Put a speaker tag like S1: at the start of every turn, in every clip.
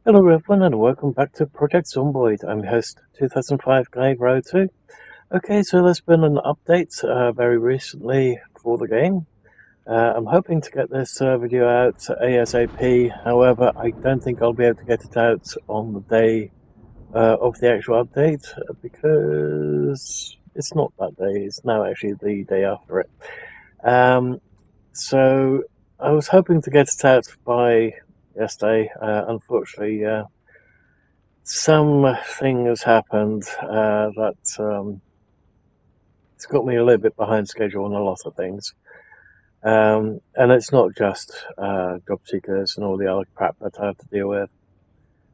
S1: Hello everyone and welcome back to Project Zomboid. I'm your host 2005 Guy Road 2. Okay, so there's been an update very recently for the game. I'm hoping to get this video out ASAP, however I don't think I'll be able to get it out on the day of the actual update because it's not that day, it's now actually the day after it. So I was hoping to get it out by yesterday. Unfortunately, something has happened that it's got me a little bit behind schedule on a lot of things. And it's not just job seekers and all the other crap that I have to deal with.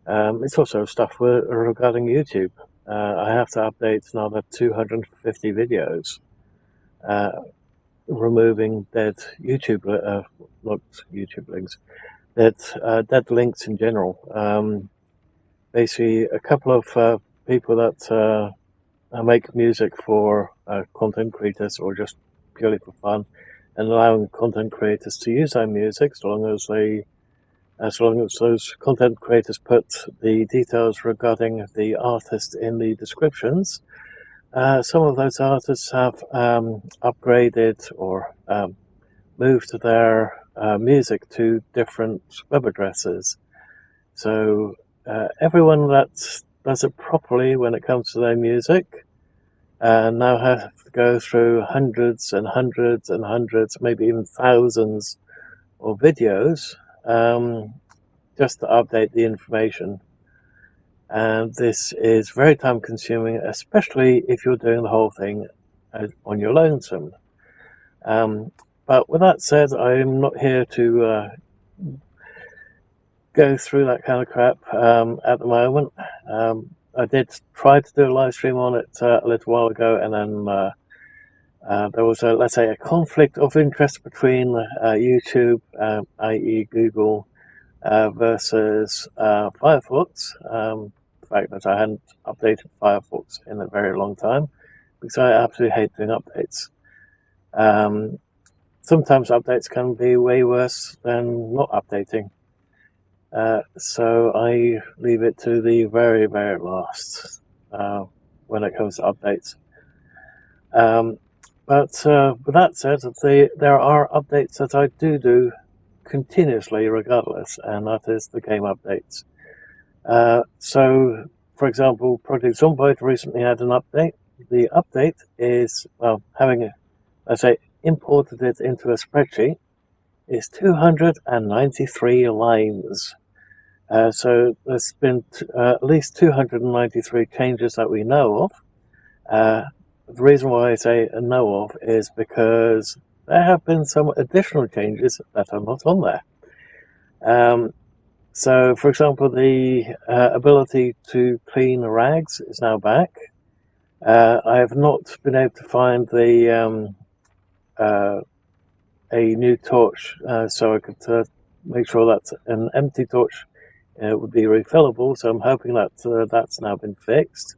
S1: It's also stuff regarding YouTube. I have to update another 250 videos, removing dead not YouTube links, dead links in general. Basically, a couple of people that I make music for content creators or just purely for fun, and allowing content creators to use our music as long as those content creators put the details regarding the artist in the descriptions. Some of those artists have upgraded or moved their music to different web addresses. So everyone that does it properly when it comes to their music now have to go through hundreds and hundreds and hundreds, maybe even thousands of videos just to update the information. And this is very time consuming, especially if you're doing the whole thing on your lonesome. But with that said, I'm not here to go through that kind of crap at the moment. I did try to do a live stream on it a little while ago, and then there was let's say, a conflict of interest between YouTube, i.e. Google, versus Firefox. The fact that I hadn't updated Firefox in a very long time, because I absolutely hate doing updates. Sometimes updates can be way worse than not updating. So I leave it to the very, very last when it comes to updates. But with that said, there are updates that I do continuously regardless, and that is the game updates. So, for example, Project Zomboid recently had an update. The update is, well, let's say, imported it into a spreadsheet. It's 293 lines. So there's been at least 293 changes that we know of. The reason why I say know of is because there have been some additional changes that are not on there. So, for example, the ability to clean rags is now back. I have not been able to find a new torch, so I could make sure that an empty torch would be refillable. So I'm hoping that that's now been fixed,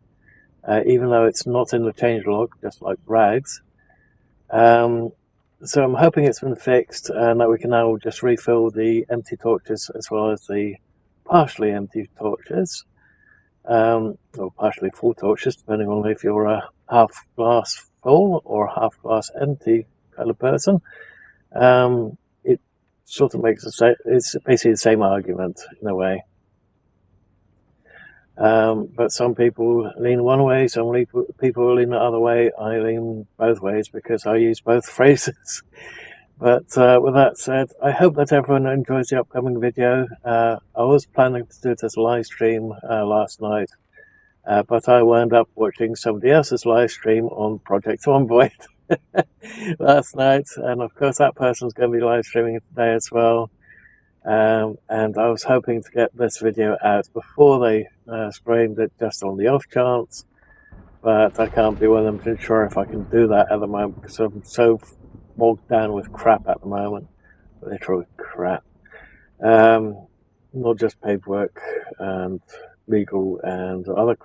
S1: even though it's not in the changelog, just like rags. So I'm hoping it's been fixed and that we can now just refill the empty torches as well as the partially empty torches, or partially full torches, depending on if you're a half glass full or half glass empty kind of person. It sort of it's basically the same argument in a way. But some people lean one way, some people lean the other way. I lean both ways because I use both phrases. But with that said, I hope that everyone enjoys the upcoming video. I was planning to do it as a live stream last night, but I wound up watching somebody else's live stream on Project Zomboid last night, and of course that person's going to be live streaming it today as well. And I was hoping to get this video out before they streamed it, just on the off chance, but I can't be 100% sure if I can do that at the moment because I'm so bogged down with crap at the moment. Literal crap. Not just paperwork and legal and other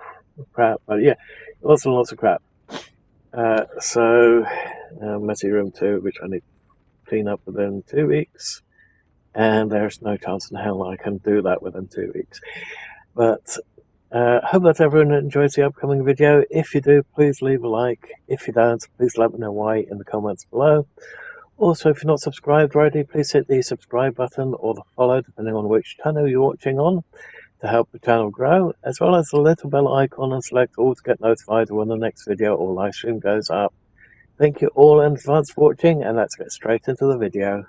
S1: crap, but yeah, lots and lots of crap. So, messy room 2, which I need to clean up within 2 weeks. and there's no chance in hell I can do that within 2 weeks. But hope that everyone enjoys the upcoming video. If you do, please leave a like. If you don't, please let me know why in the comments below. Also, if you're not subscribed already, please hit the subscribe button or the follow, depending on which channel you're watching on, to help the channel grow, as well as the little bell icon, and select all to get notified when the next video or live stream goes up. Thank you all in advance for watching, and let's get straight into the video.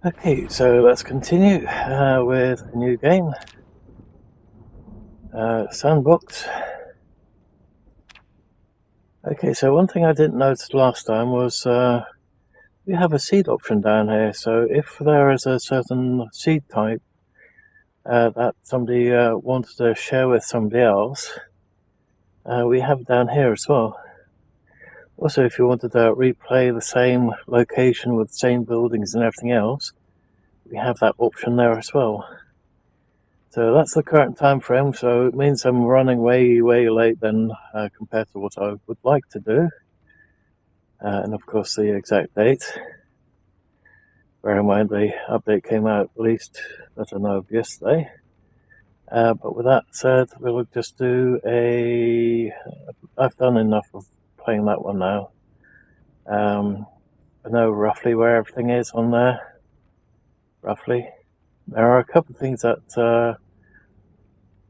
S1: Okay, so let's continue with a new game, Sandbox. Okay, so one thing I didn't notice last time was we have a seed option down here. So if there is a certain seed type that somebody wants to share with somebody else, we have it down here as well. Also, if you wanted to replay the same location with the same buildings and everything else, we have that option there as well. So that's the current time frame, so it means I'm running way late then compared to what I would like to do. And of course the exact date. Bear in mind the update came out at least, I don't know, yesterday. But with that said, we'll just do I've done enough of playing that one now. I know roughly where everything is on there. Roughly. There are a couple of things that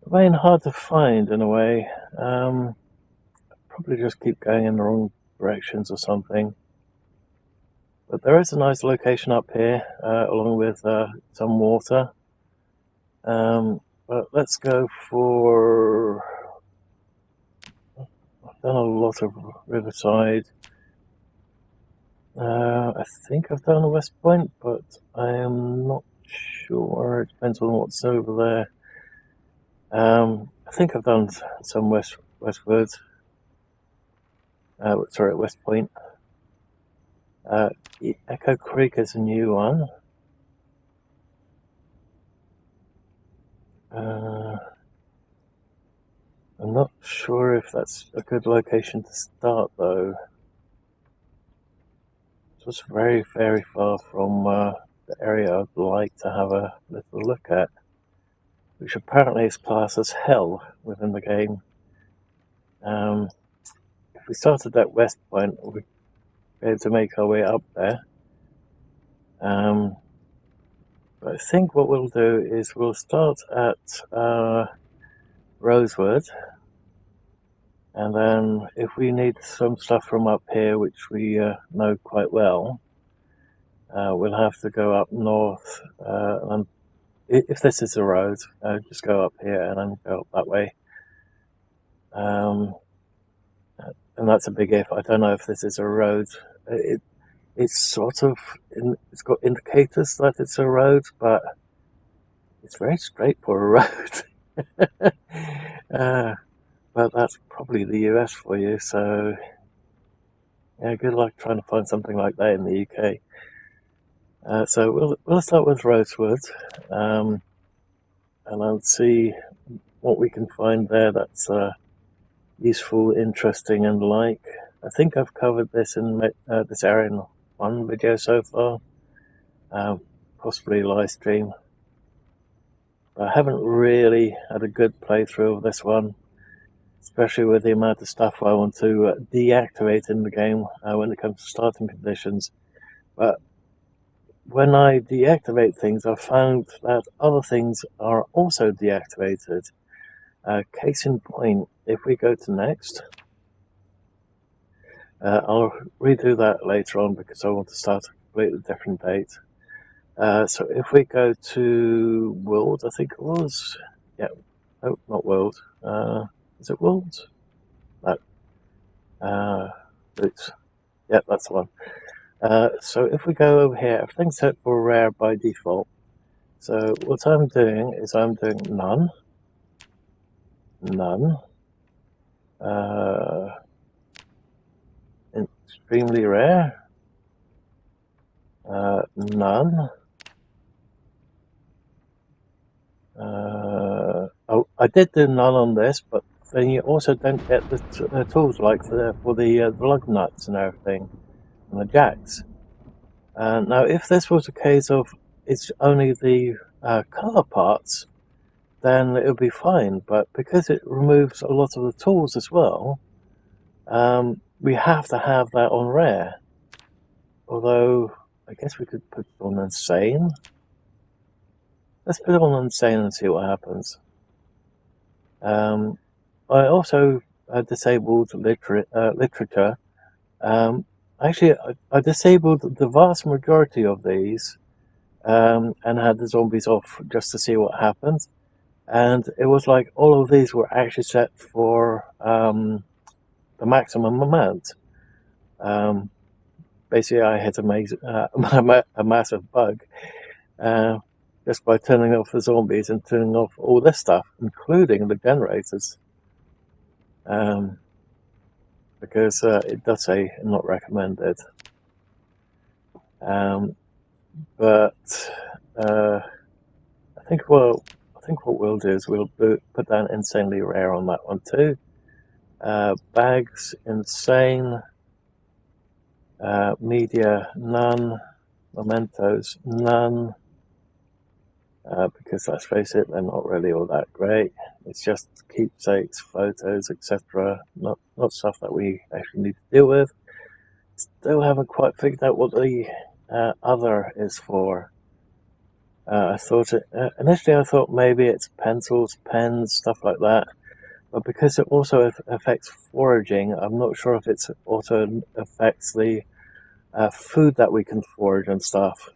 S1: remain hard to find in a way. Probably just keep going in the wrong directions or something. But there is a nice location up here, along with some water. But let's go for... I've done a lot of Riverside. I think I've done a West Point, but I am not sure. It depends on what's over there. I think I've done some Westward. Sorry, West Point. Echo Creek is a new one. I'm not sure if that's a good location to start though. It's just very far from the area I'd like to have a little look at, which apparently is classed as hell within the game. If we started at West Point, we'd be able to make our way up there. But I think what we'll do is we'll start at Rosewood, and then if we need some stuff from up here, which we know quite well, we'll have to go up north, and if this is a road, just go up here and then go up that way. And that's a big if. I don't know if this is a road. It's sort of, it's got indicators that it's a road, but it's very straight for a road. But that's probably the US for you, so yeah, good luck trying to find something like that in the UK. So we'll start with Rosewood, and I'll see what we can find there that's useful, interesting, and like. I think I've covered this in this area in one video so far, possibly live stream. I haven't really had a good playthrough of this one, especially with the amount of stuff I want to deactivate in the game when it comes to starting conditions. But when I deactivate things, I've found that other things are also deactivated. Case in point, if we go to next, I'll redo that later on because I want to start completely different date. So if we go to World, I think it was, yeah, oh, not World, is it World? No, Roots, yeah, that's the one. So if we go over here, everything's set for rare by default. So what I'm doing is I'm doing none, none, extremely rare, none. Oh, I did do none on this, but then you also don't get the tools like for the lug nuts and everything, and the jacks. Now, if this was a case of it's only the color parts, then it would be fine. But because it removes a lot of the tools as well, we have to have that on rare. Although, I guess we could put it on insane. Let's put it on insane and see what happens. I also disabled literature. Actually, I disabled the vast majority of these and had the zombies off just to see what happens. And it was like all of these were actually set for the maximum amount. Basically, I had to make a massive bug just by turning off the zombies and turning off all this stuff, including the generators. Because it does say not recommended. But I think what we'll do is we'll put down insanely rare on that one too. Bags insane. Media none. Mementos none. Because let's face it, they're not really all that great. It's just keepsakes, photos, etc. Not stuff that we actually need to deal with. Still haven't quite figured out what the other is for. I thought initially I thought maybe it's pencils, pens, stuff like that. But because it also affects foraging, I'm not sure if it also affects the food that we can forage and stuff.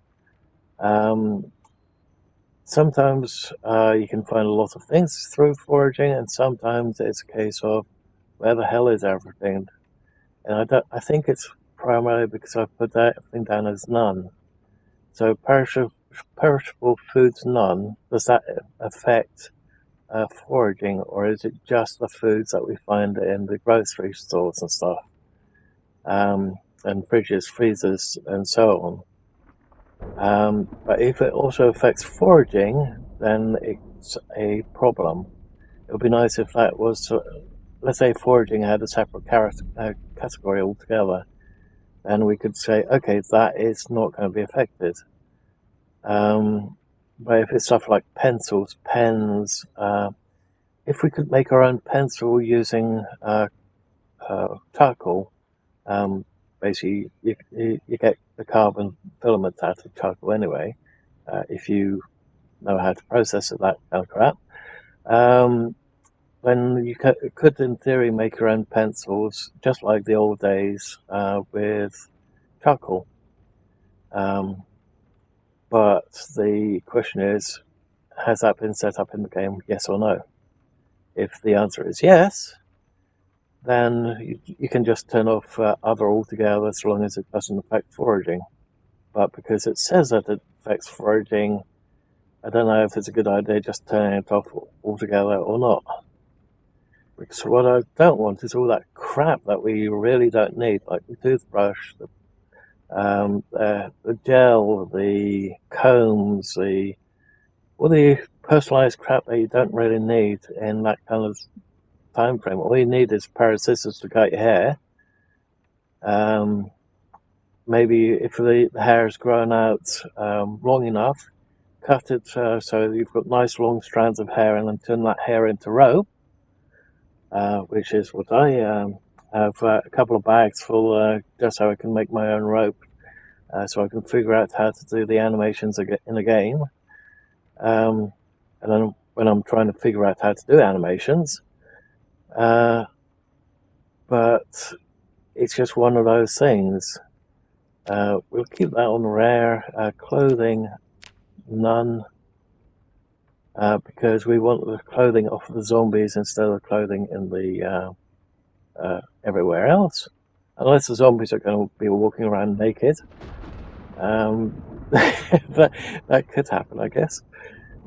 S1: Sometimes you can find a lot of things through foraging, and sometimes it's a case of where the hell is everything? And I think it's primarily because I've put that thing down as none. So perishable foods none. Does that affect foraging, or is it just the foods that we find in the grocery stores and stuff, and fridges, freezers, and so on? But if it also affects foraging, then it's a problem. It would be nice if that was, let's say foraging had a separate category altogether, and we could say, okay, that is not going to be affected. But if it's stuff like pencils, pens, if we could make our own pencil using charcoal, basically you get the carbon filament out of charcoal anyway, if you know how to process it, that kind of crap. Then you could, in theory, make your own pencils, just like the old days, with charcoal. But the question is, has that been set up in the game, yes or no? If the answer is yes, then you can just turn off other altogether as long as it doesn't affect foraging. But because it says that it affects foraging, I don't know if it's a good idea just turning it off altogether or not. Because what I don't want is all that crap that we really don't need, like the toothbrush, the gel, the combs, all the personalized crap that you don't really need in that kind of time frame. All you need is a pair of scissors to cut your hair. Maybe if the hair has grown out long enough, cut it so you've got nice long strands of hair, and then turn that hair into rope, which is what I have a couple of bags full just so I can make my own rope, so I can figure out how to do the animations in a game. And then when I'm trying to figure out how to do animations, but it's just one of those things. We'll keep that on rare. Clothing, none, because we want the clothing off the zombies instead of the clothing in the everywhere else. Unless the zombies are going to be walking around naked. That could happen, I guess.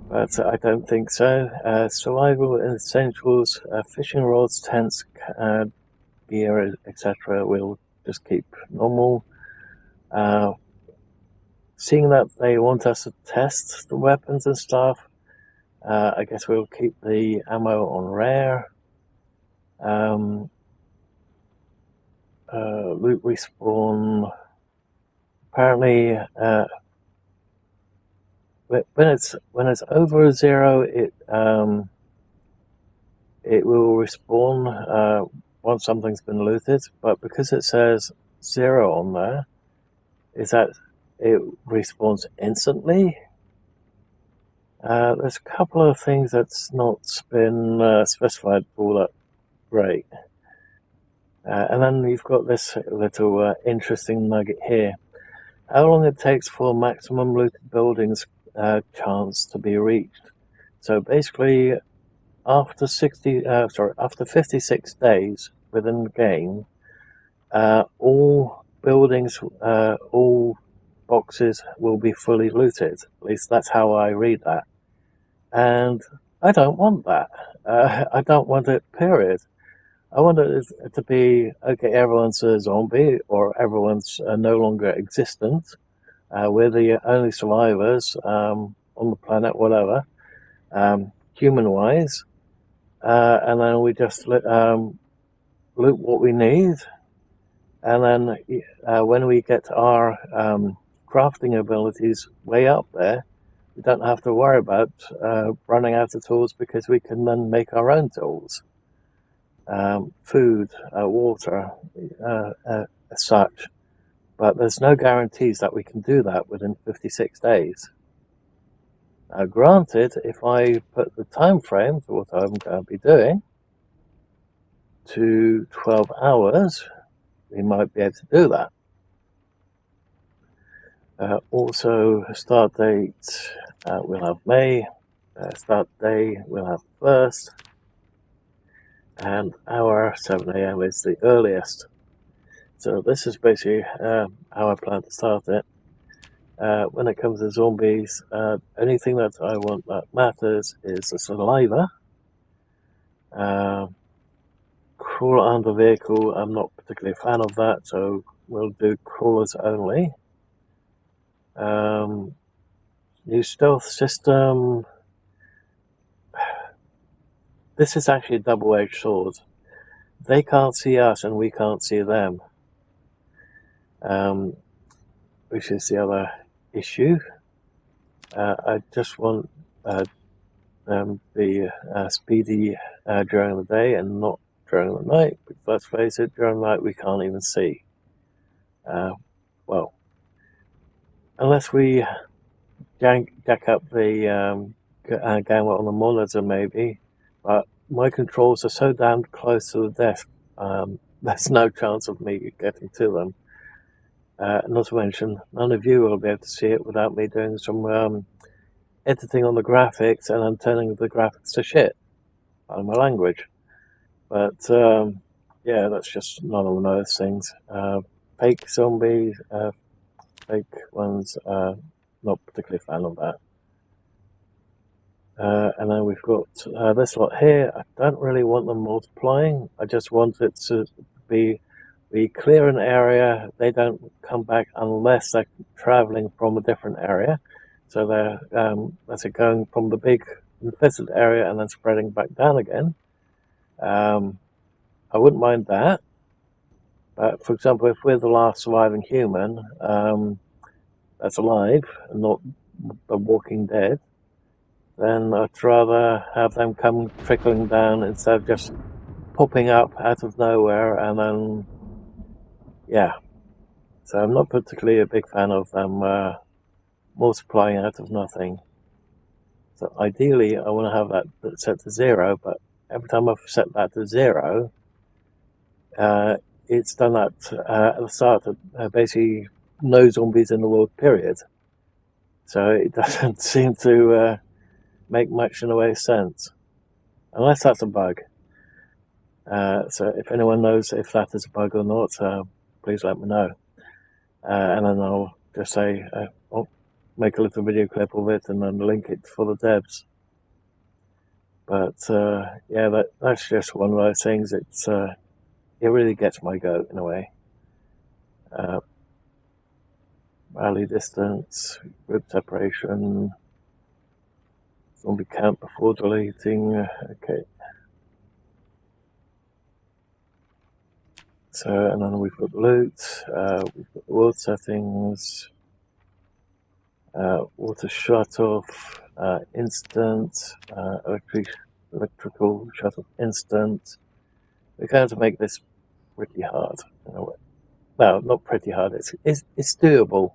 S1: But I don't think so. Survival essentials, fishing rods, tents, gear, etc. We'll just keep normal. Seeing that they want us to test the weapons and stuff, I guess we'll keep the ammo on rare. Loot respawn. Apparently, when it's over 0, it will respawn once something's been looted. But because it says 0 on there, is that it respawns instantly? There's a couple of things that's not been specified all that great. And then you've got this little interesting nugget here. How long it takes for maximum looted buildings chance to be reached. So basically, after 56 days within the game, all buildings, all boxes will be fully looted. At least that's how I read that. And I don't want that. I don't want it, period. I want it to be, okay, everyone's a zombie or everyone's no longer existent. We're the only survivors on the planet, whatever, human-wise. And then we just loot what we need. And then when we get our crafting abilities way up there, we don't have to worry about running out of tools because we can then make our own tools. Food, water, as such. But there's no guarantees that we can do that within 56 days. Granted, if I put the time frame for what I'm going to be doing to 12 hours, we might be able to do that. Also, start date, we'll have May. Start day, we'll have 1st. And hour, 7 AM is the earliest. So this is basically how I plan to start it. When it comes to zombies, anything that I want that matters is the saliva. Crawl under vehicle, I'm not particularly a fan of that, so we'll do crawlers only. New stealth system. This is actually a double-edged sword. They can't see us and we can't see them. Which is the other issue. I just want them to be speedy during the day and not during the night. Because let's face it, during the night we can't even see. Well, unless we jack up the gamma on the monitor, maybe. But my controls are so damn close to the desk, there's no chance of me getting to them. Not to mention, none of you will be able to see it without me doing some editing on the graphics and then turning the graphics to shit on my language. But yeah, that's just none of those things. Fake zombies, fake ones, not particularly a fan of that. And then we've got this lot here. I don't really want them multiplying. I just want it to be, we clear an area, they don't come back unless they're traveling from a different area. So they're let's say going from the big infested area and then spreading back down again. I wouldn't mind that. But for example, if we're the last surviving human that's alive and not the Walking Dead, then I'd rather have them come trickling down instead of just popping up out of nowhere and then, yeah. So I'm not particularly a big fan of them multiplying out of nothing. So ideally I want to have that set to 0, but every time I've set that to 0, it's done that at the start, basically no zombies in the world, period. So it doesn't seem to make much in the way of sense, unless that's a bug. So if anyone knows if that is a bug or not, please let me know. And then I'll just say, I'll make a little video clip of it and then link it for the devs. But yeah, that's just one of those things. It really gets my goat in a way. Rally distance, group separation, zombie count before deleting. Okay. So, and then we've got loot, we've got world settings, water shut off, instant, electrical shut off instant. We're going to make this pretty hard. You know, well, not pretty hard. It's doable.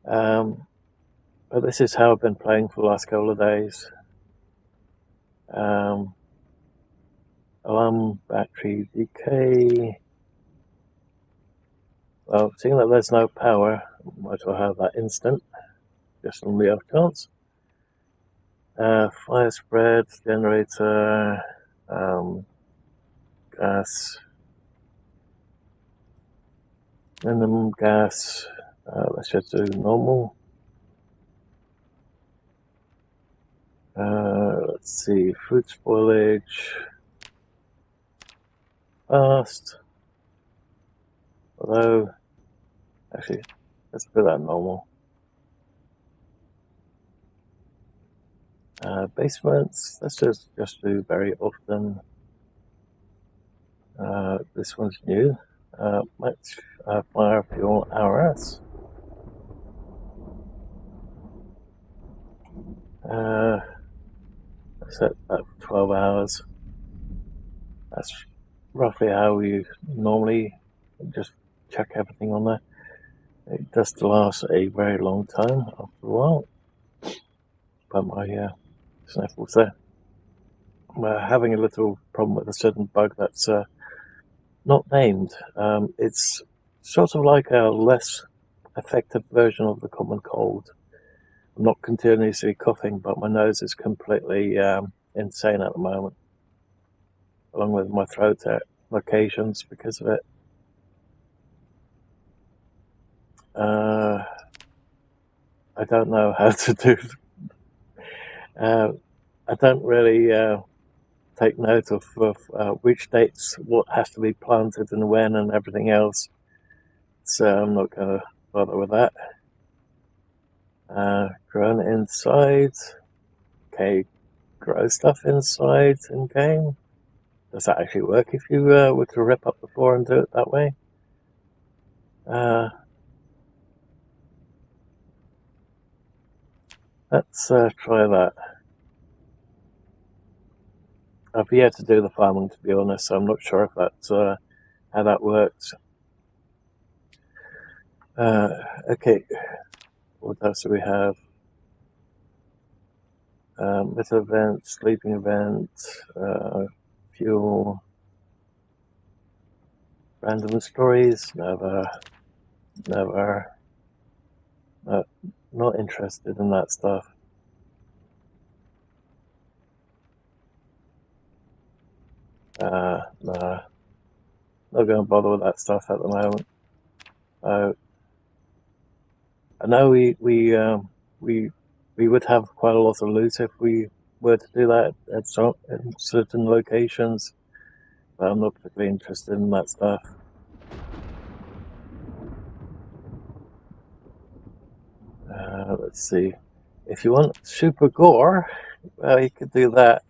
S1: But this is how I've been playing for the last couple of days. Alarm battery decay. Well, seeing that there's no power, might as well have that instant, just on the off chance. Fire spread, generator, gas, minimum gas, let's just do normal. Let's see, food spoilage, fast, although, actually, let's put that normal. Basements, let's just do very often. This one's new. Much fire fuel hours. Set that for 12 hours. That's roughly how we normally just check everything on there. It does last a very long time after a while. But my sniffles there. We're having a little problem with a certain bug that's not named. It's sort of like a less effective version of the common cold. I'm not continuously coughing, but my nose is completely insane at the moment, along with my throat at occasions because of it. I don't know how to do. I don't really take note of which dates, what has to be planted and when and everything else. So I'm not going to bother with that. Grown inside. Okay, grow stuff inside in game. Does that actually work if you were to rip up the floor and do it that way? Let's try that. I've yet to do the farming, to be honest, so I'm not sure if that's how that works. Okay, what else do we have? Meta event, sleeping event, fuel, random stories, never, not interested in that stuff. Nah, not going to bother with that stuff at the moment. I know we would have quite a lot of loot if we were to do that at certain locations, but I'm not particularly interested in that stuff. Let's see. If you want super gore, well, you could do that.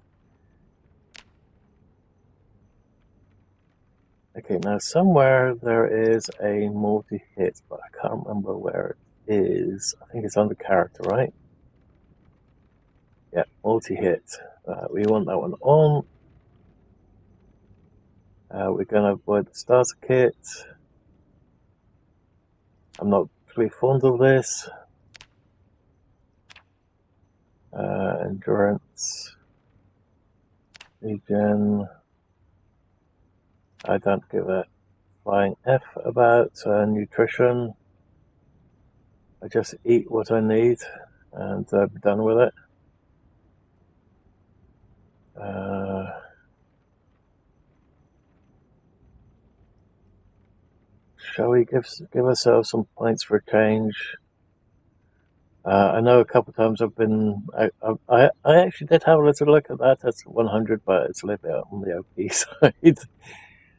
S1: Okay, now somewhere there is a multi-hit, but I can't remember where it is. I think it's under character, right? Yeah, multi-hit. We want that one on. We're going to avoid the starter kit. I'm not really fond of this. Endurance. Regen. I don't give a flying F about nutrition. I just eat what I need and be done with it. Shall we give ourselves some points for a change? I know a couple of times I've been. I actually did have a little look at that. That's 100, but it's a little bit on the OP side.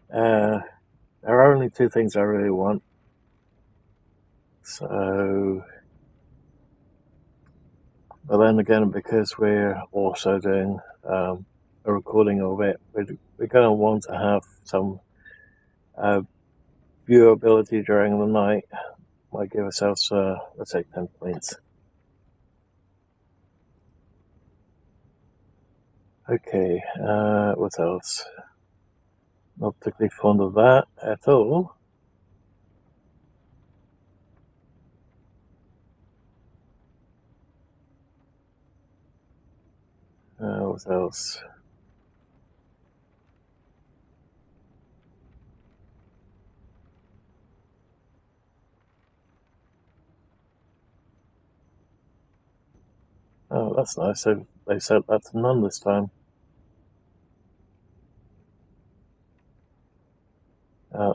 S1: There are only two things I really want. So, but then again, because we're also doing a recording of it, we're going to want to have some viewability during the night. Might give ourselves, let's say, 10 points. Okay, what else? Not particularly fond of that at all. What else? Oh, that's nice. So they said that's none this time.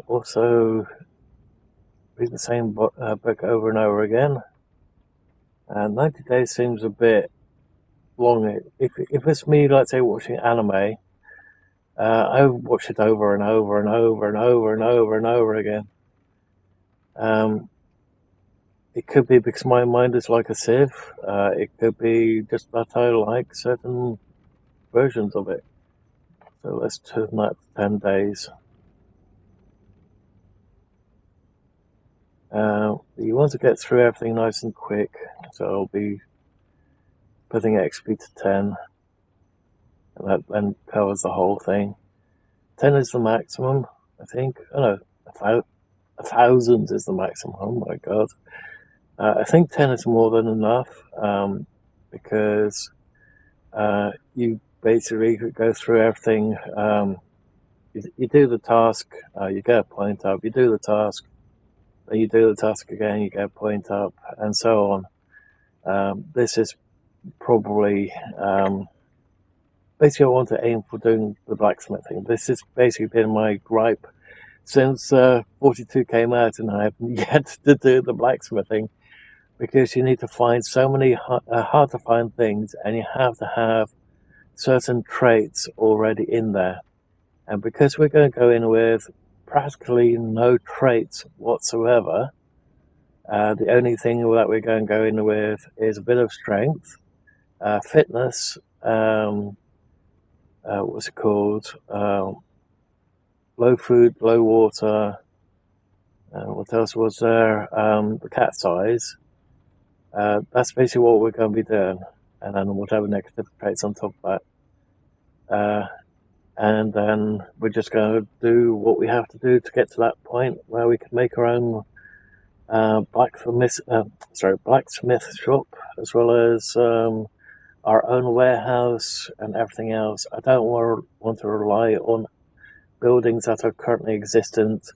S1: Also, read the same book over and over again. 90 days seems a bit long. If it's me, let's say, watching anime, I watch it over and over and over and over and over and over again. It could be because my mind is like a sieve. It could be just that I like certain versions of it. So let's turn that to 10 days. You want to get through everything nice and quick, so I'll be putting XP to 10, and that then covers the whole thing. 10 is the maximum, I think. Oh no, 1,000 is the maximum. Oh my god. I think 10 is more than enough, because you basically go through everything. You do the task, you get a point up, you do the task, then you do the task again, you get a point up, and so on. This is probably basically I want to aim for doing the blacksmithing. This has basically been my gripe since 42 came out, and I haven't yet to do the blacksmithing, because you need to find so many hard to find things, and you have to have certain traits already in there. And because we're going to go in with practically no traits whatsoever, the only thing that we're going to go in with is a bit of strength, fitness, what's it called? Low food, low water. What else was there? The cat size. That's basically what we're going to be doing, and then whatever negative traits on top of that. And then we're just going to do what we have to do to get to that point where we can make our own blacksmith shop, as well as our own warehouse and everything else. I don't want to rely on buildings that are currently existent.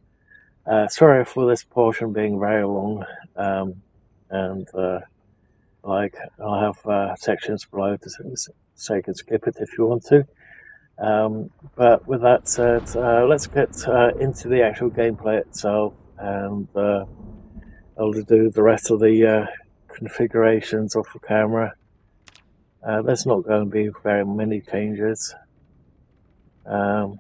S1: Sorry for this portion being very long, and like I'll have sections below so you can skip it if you want to. But with that said, let's get into the actual gameplay itself, and I'll do the rest of the configurations of the camera. There's not going to be very many changes. You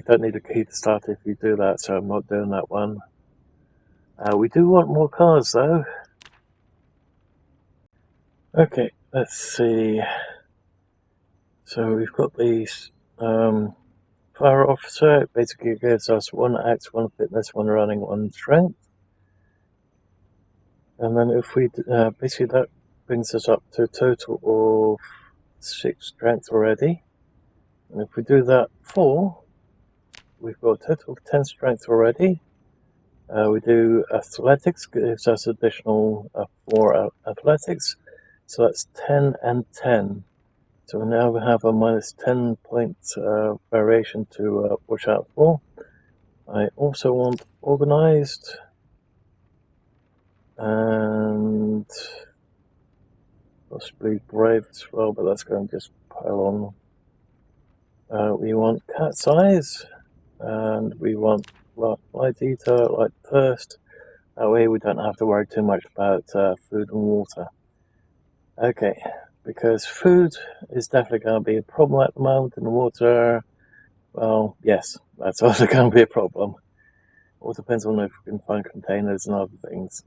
S1: don't need a key to start if you do that, so I'm not doing that one. We do want more cars though. Okay, let's see. So we've got these fire officer. It basically gives us 1 axe, 1 fitness, 1 running, 1 strength. And then if we basically that brings us up to a total of 6 strength already. And if we do that 4, we've got a total of 10 strength already. We do athletics, gives us additional 4 athletics, so that's 10 and 10. So now we have a minus 10 point variation to watch out for. I also want organized and possibly brave as well, but that's going to just pile on. We want cat size and we want light eater, light thirst. That way we don't have to worry too much about food and water. Okay, because food is definitely going to be a problem at the moment, and the water, well, yes, that's also going to be a problem. All depends on if we can find containers and other things.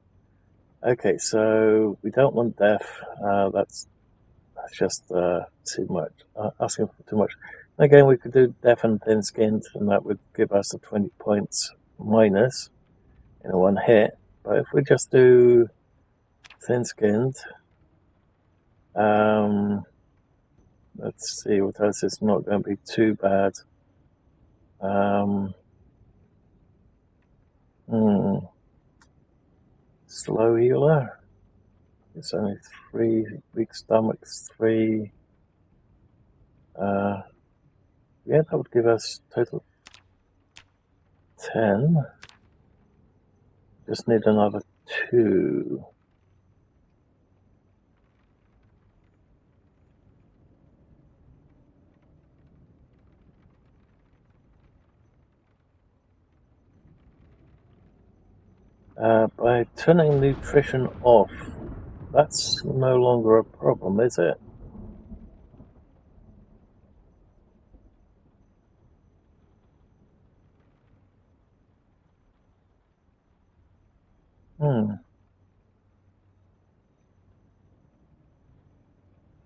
S1: Okay, so we don't want death. That's just too much. Asking for too much. Again, we could do death and thin skinned, and that would give us the 20 points minus in a one hit. But if we just do thin skinned, let's see what else is not going to be too bad. Slow healer. It's only 3 weak stomachs, 3. Yeah, that would give us total 10. Just need another 2. By turning nutrition off, that's no longer a problem, is it?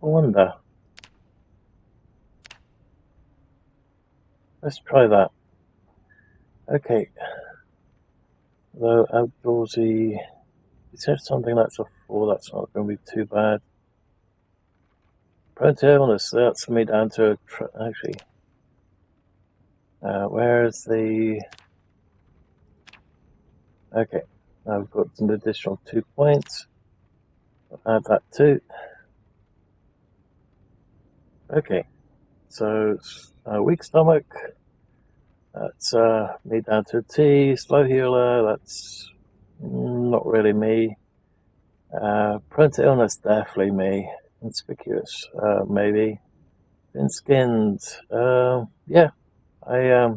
S1: I wonder. Let's try that. Okay. Though outdoorsy, it says something that's a 4, that's not going to be too bad. Prone to illness, that's me down to actually. Where's the... Okay, now we've got an additional 2 points. I'll add that too. Okay, so weak stomach, that's me down to a T. Slow healer, that's not really me. Prone to illness, definitely me. Conspicuous, maybe. Thin skinned, yeah. I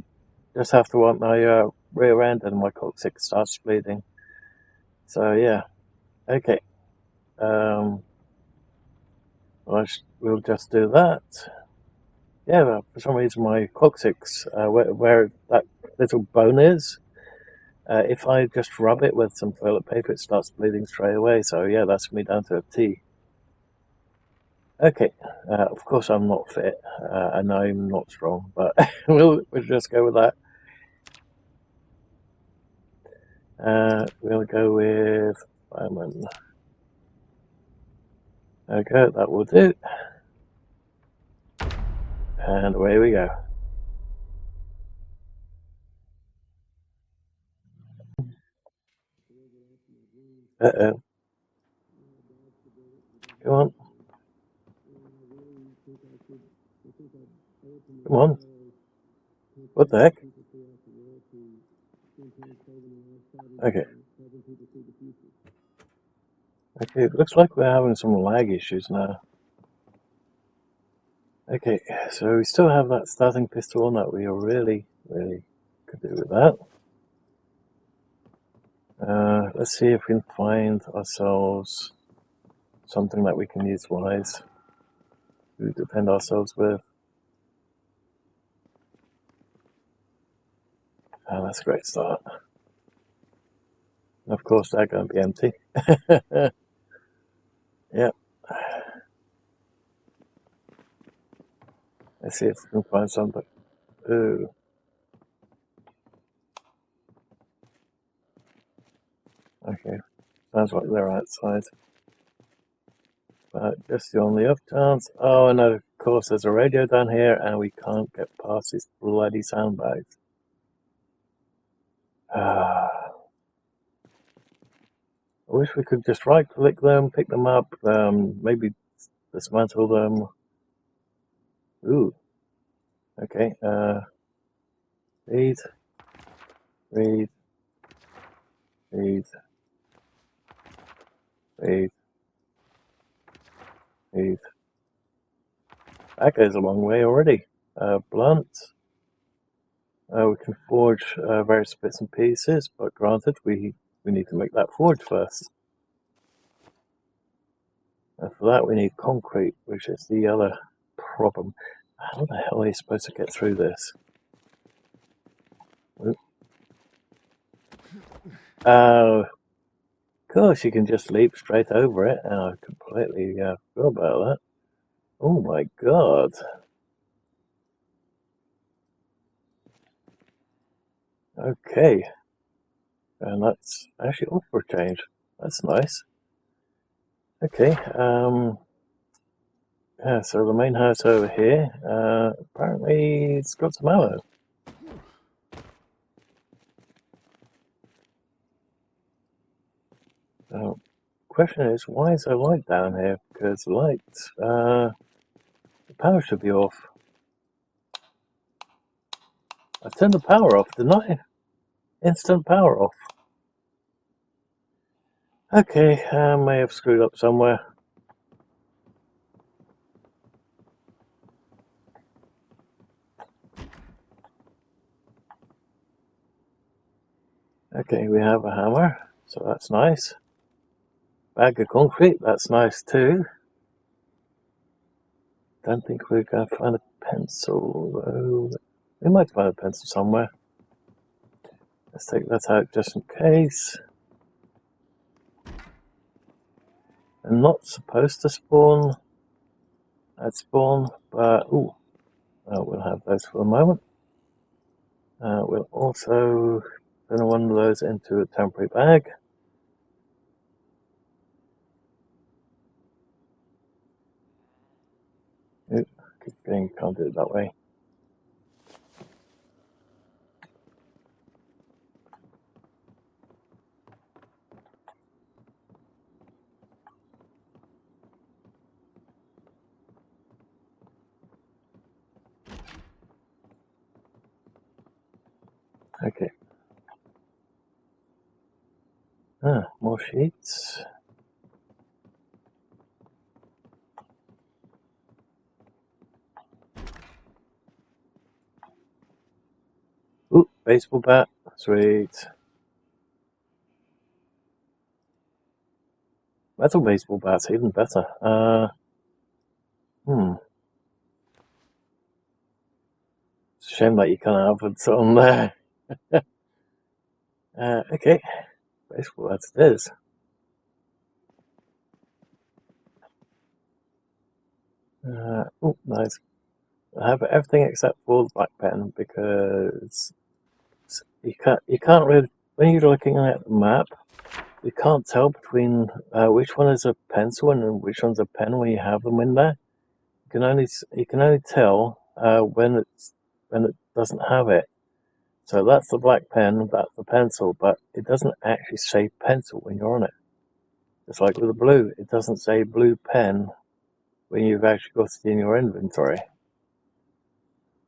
S1: just have to wipe my rear end and my coccyx starts bleeding. So yeah, okay. We'll just do that. Yeah, for some reason my coccyx, where that little bone is, if I just rub it with some toilet paper, it starts bleeding straight away. So yeah, that's me down to a T. Okay, of course I'm not fit, and I'm not strong, but we'll just go with that. We'll go with fireman. Okay, that will do. And away we go. Uh-oh. Come on. Come on. What the heck? Okay. Okay, it looks like we're having some lag issues now. Okay, so we still have that starting pistol on that we really could do with that. Let's see if we can find ourselves something that we can utilize to defend ourselves with. That's a great start. And of course, they're going to be empty. Yep. Let's see if we can find something. Ooh. Okay. Sounds like they're outside. But just on the off chance. Oh, and of course, there's a radio down here, and we can't get past these bloody sandbags. I wish we could just right click them, pick them up, maybe dismantle them. Ooh. Okay. Speed. Breathe. Breathe. Breathe. Breathe. That goes a long way already. Blunt. We can forge various bits and pieces, but granted, we need to make that forge first. And for that, we need concrete, which is the other problem. How the hell are you supposed to get through this? Of course, you can just leap straight over it, and I completely forgot about that. Oh my god. Okay. And that's actually all for a change. That's nice. Okay, yeah, so the main house over here, apparently it's got some ammo. So, question is, why is there light down here? Because light, the power should be off. I turned the power off, didn't I? Instant power off. Okay, I may have screwed up somewhere. Okay, we have a hammer, so that's nice. Bag of concrete, that's nice too. Don't think we're going to find a pencil, though. We might find a pencil somewhere. Let's take that out just in case. They're not supposed to spawn at spawn, but ooh, we'll have those for a moment. We'll also turn one of those into a temporary bag. Ooh, keep going, can't do it that way. Okay. More sheets. Ooh, baseball bat. Sweet. Metal baseball bats, even better. It's a shame that you can't have it on there. Okay. Baseball bats it is. Oh, nice. I have everything except for the black pen because you can't really, when you're looking at the map, you can't tell between which one is a pencil and which one's a pen when you have them in there. You can only tell when it doesn't have it. So that's the black pen, that's the pencil, but it doesn't actually say pencil when you're on it. It's like with the blue, it doesn't say blue pen when you've actually got it in your inventory.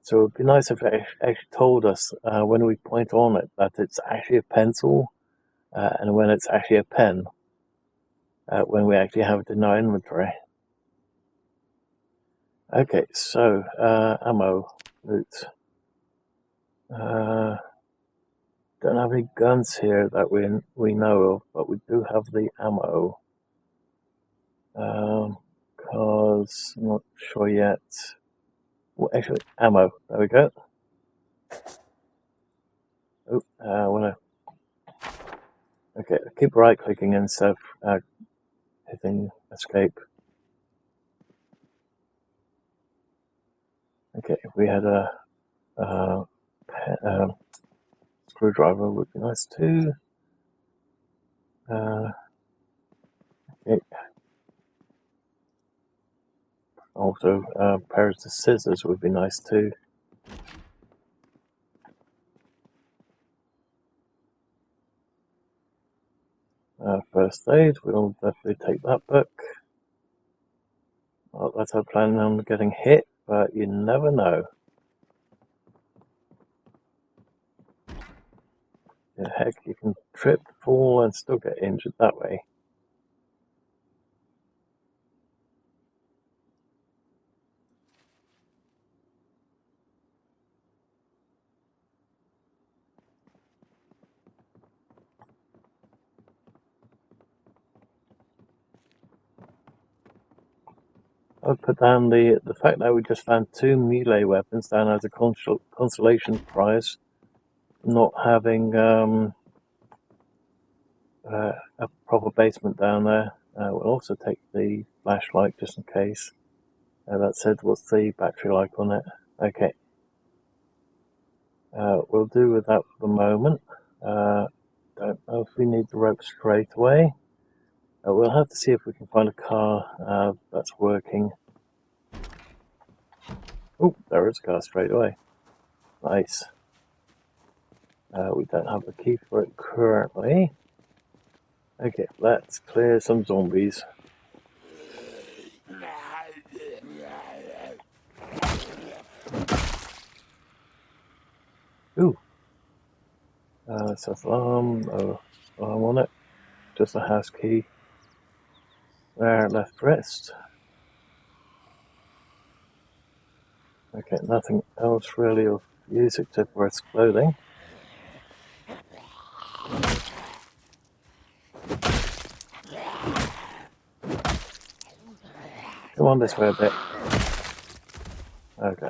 S1: So it'd be nice if it actually told us when we point on it that it's actually a pencil and when it's actually a pen when we actually have it in our inventory. Okay, so ammo, loot. Don't have any guns here that we know of, but we do have the ammo. Cause I'm not sure yet. Well, actually, ammo. There we go. Oh, I wanna. Okay, keep right clicking instead of hitting escape. Okay, if we had a screwdriver, would be nice too. Okay. Also, pairs of scissors would be nice too. First aid, we'll definitely take that book. Not that I'm planning on getting hit, but you never know. Yeah, heck, you can trip, fall, and still get injured that way. I'll put down the fact that we just found 2 melee weapons down as a consolation prize, not having a proper basement down there. We'll also take the flashlight just in case. That said, what's the battery like on it? Okay. We'll do with that for the moment. Don't know if we need the rope straight away. We'll have to see if we can find a car that's working. Oh, there is a car straight away. Nice. We don't have the key for it currently. Okay, let's clear some zombies. Ooh. Let's have alarm. No alarm on it. Just a house key. There, left wrist. Okay, nothing else really of use except for its clothing. Come on this way a bit. Okay.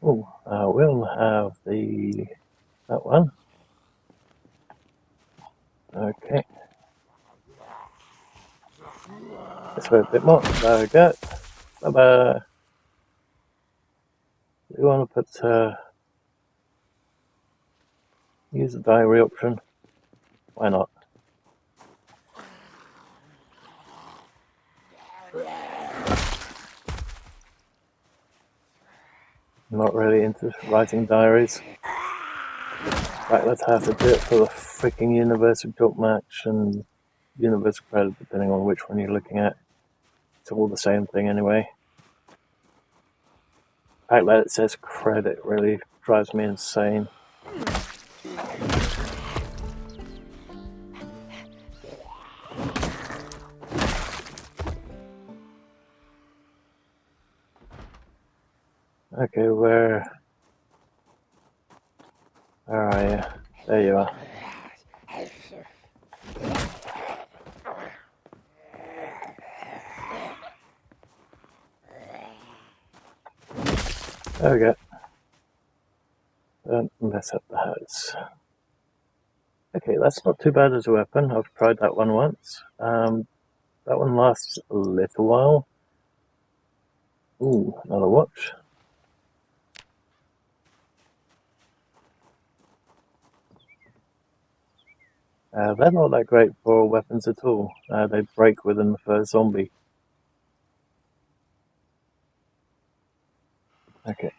S1: Oh, we'll have that one. Okay. This way a bit more. There we go. Bye-bye. We want to put use the diary option. Why not? I'm not really into writing diaries. In fact, let's have to do it for the freaking Universal Jump Match and Universal Credit, depending on which one you're looking at. It's all the same thing anyway. The fact that it says credit really drives me insane. Okay, where are you? There you are. There we go. Don't mess up the house. Okay, that's not too bad as a weapon. I've tried that one once. That one lasts a little while. Ooh, another watch. They're not that great for weapons at all. They break within the first zombie. Okay.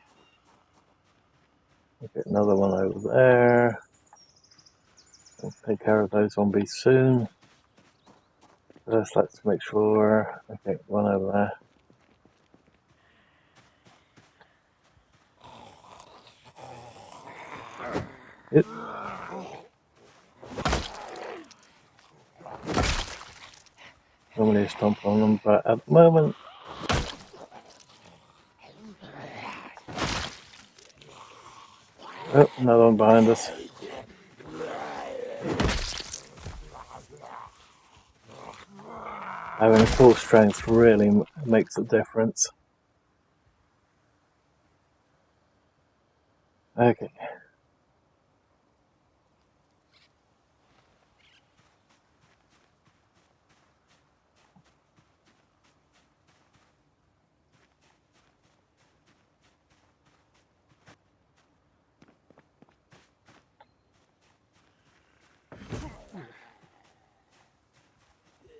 S1: Okay, another one over there. We'll take care of those zombies soon. First, let's make sure. Okay, one over there. Yep. Normally stomp on them, but at the moment. Oh, another one behind us. Having full strength really makes a difference. Okay.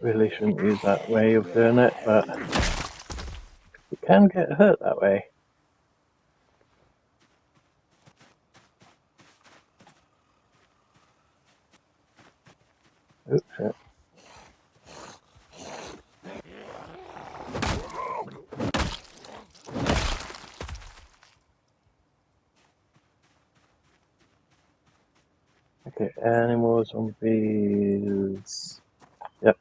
S1: Really shouldn't use that way of doing it, but you can get hurt that way. Oops, shit. Okay, any more zombies? Yep.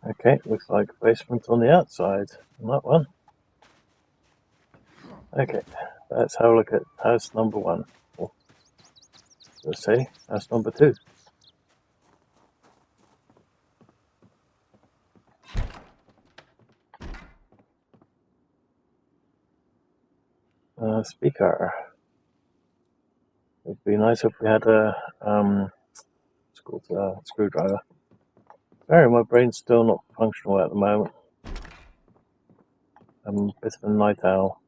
S1: Okay, looks like basement on the outside on that one. Okay, let's have a look at house number 1. Or, let's say house number 2. Speaker. It'd be nice if we had a it's called a screwdriver. Sorry, my brain's still not functional at the moment. I'm a bit of a night owl.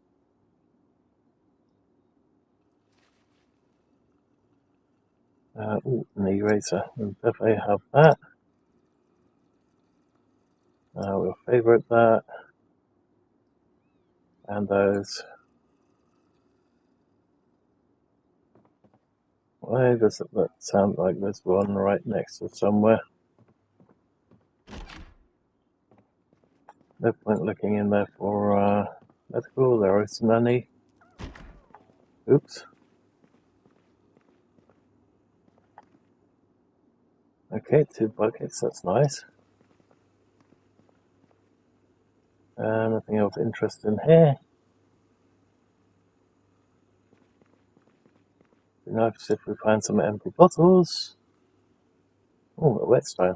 S1: Ooh, an eraser. We'll definitely have that. We'll favourite that. And those. Why does that sound like there's one right next to somewhere? No point looking in there for medical. There is money. Oops. Okay, 2 buckets. That's nice. Nothing of interest in here. Be nice if we find some empty bottles. Oh, a whetstone.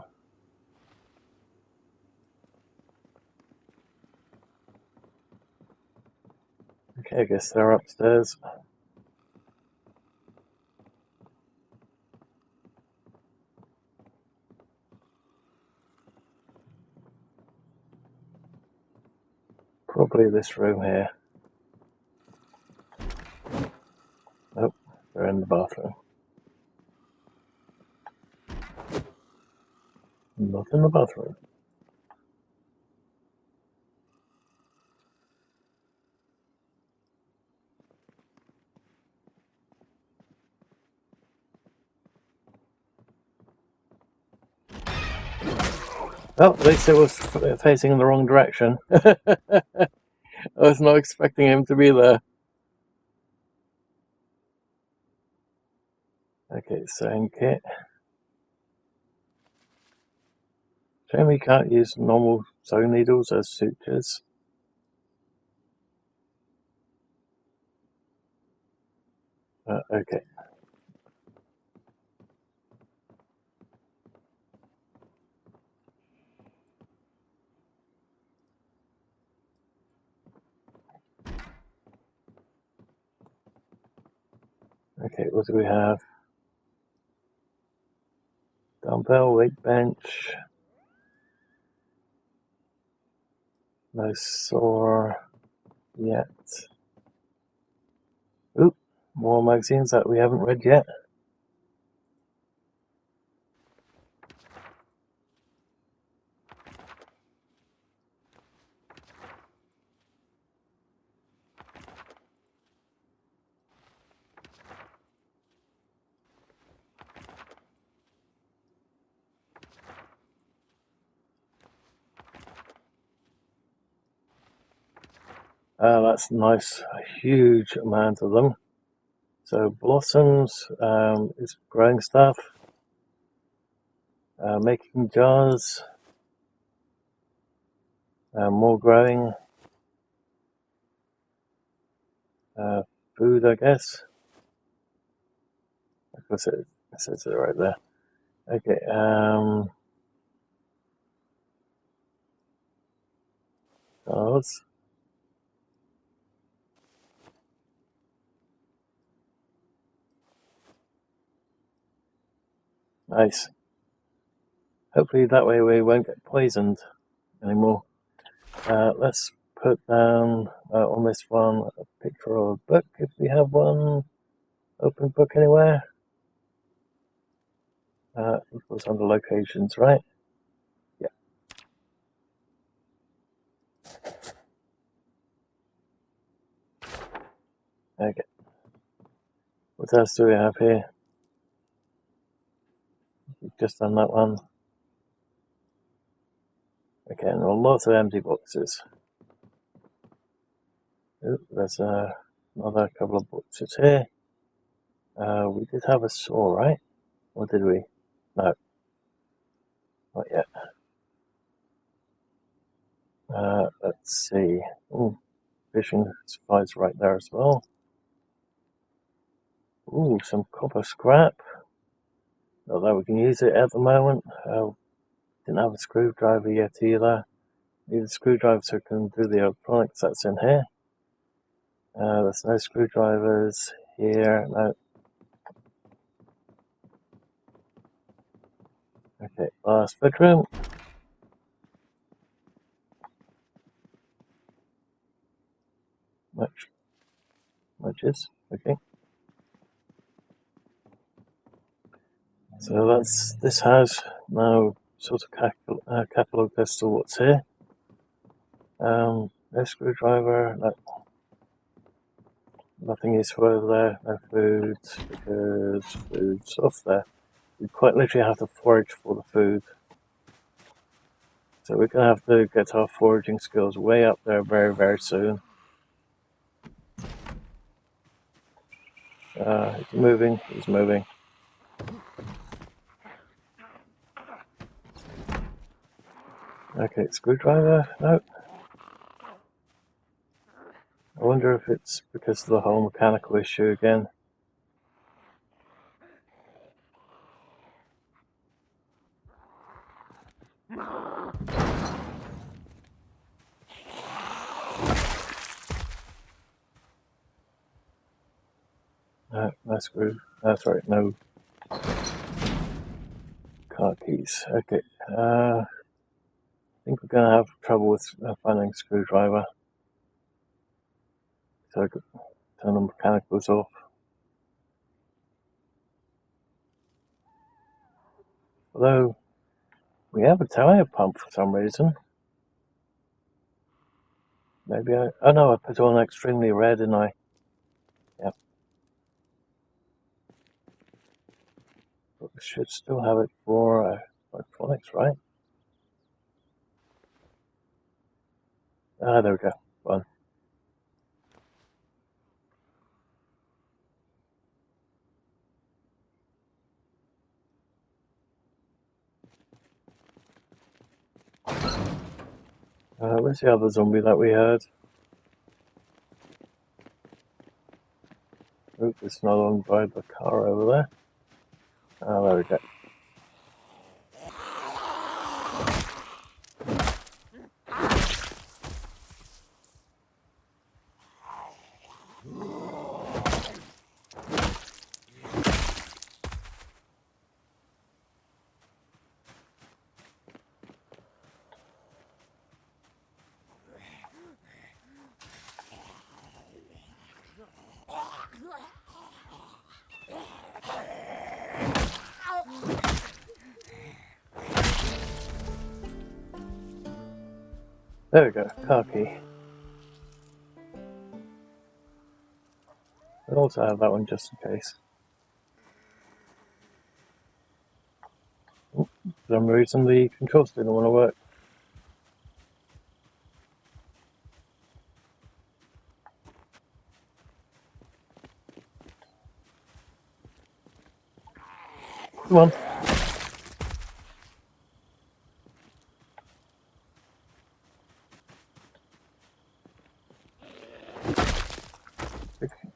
S1: Okay, I guess they're upstairs. Probably this room here. Nope, they're in the bathroom. Not in the bathroom. Oh, at least it was facing in the wrong direction. I was not expecting him to be there. Okay, sewing kit. Shame we can't use normal sewing needles as sutures. Okay. Okay, what do we have? Dumbbell, weight bench. No saw yet. Oop, more magazines that we haven't read yet. That's nice, a huge amount of them. So blossoms is growing stuff. Making jars. More growing. Food, I guess. Of course it says it right there. Okay, jars. Nice. Hopefully that way we won't get poisoned anymore. Let's put down on this one a picture of a book if we have one. Open book anywhere. It was under locations, right? Yeah. Okay. What else do we have here? We've just done that one. Again, lots of empty boxes. Ooh, there's another couple of boxes here. We did have a saw, right? Or did we? No, not yet. Let's see. Ooh, fishing supplies right there as well. Ooh, some copper scrap. Although we can use it at the moment. Didn't have a screwdriver yet either. Need a screwdriver so we can do the electronics that's in here. There's no screwdrivers here. No. Okay, last bedroom. Matches. Okay. So that's this house. Now sort of catalogue as to what's here. No screwdriver. No, nothing is further there. No food because food's off there. We quite literally have to forage for the food. So we're going to have to get our foraging skills way up there very, very soon. He's moving. He's moving. Okay, screwdriver. No. I wonder if it's because of the whole mechanical issue again. No screw. That's right, no car keys. Okay. I think we're going to have trouble with finding a screwdriver. So I could turn the mechanicals off. Although, we have a tire pump for some reason. Maybe oh no, I put on extremely red, didn't I? Yep. But we should still have it for electronics, right? Ah, there we go. Fine. Where's the other zombie that we heard? Oop, it's not on by the car over there. Ah, there we go. There we go, car key. I also have that one just in case. For some reason the controls didn't want to work. Come on.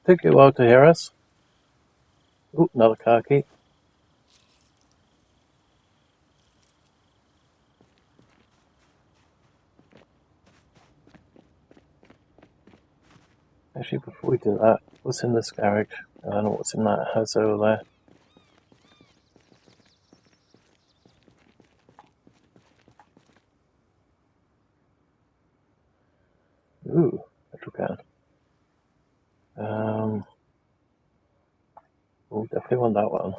S1: Took you a while to hear us. Ooh, another car key. Actually, before we do that, what's in this garage? I don't know what's in that house over there. Ooh, petrol can. We'll definitely want that one.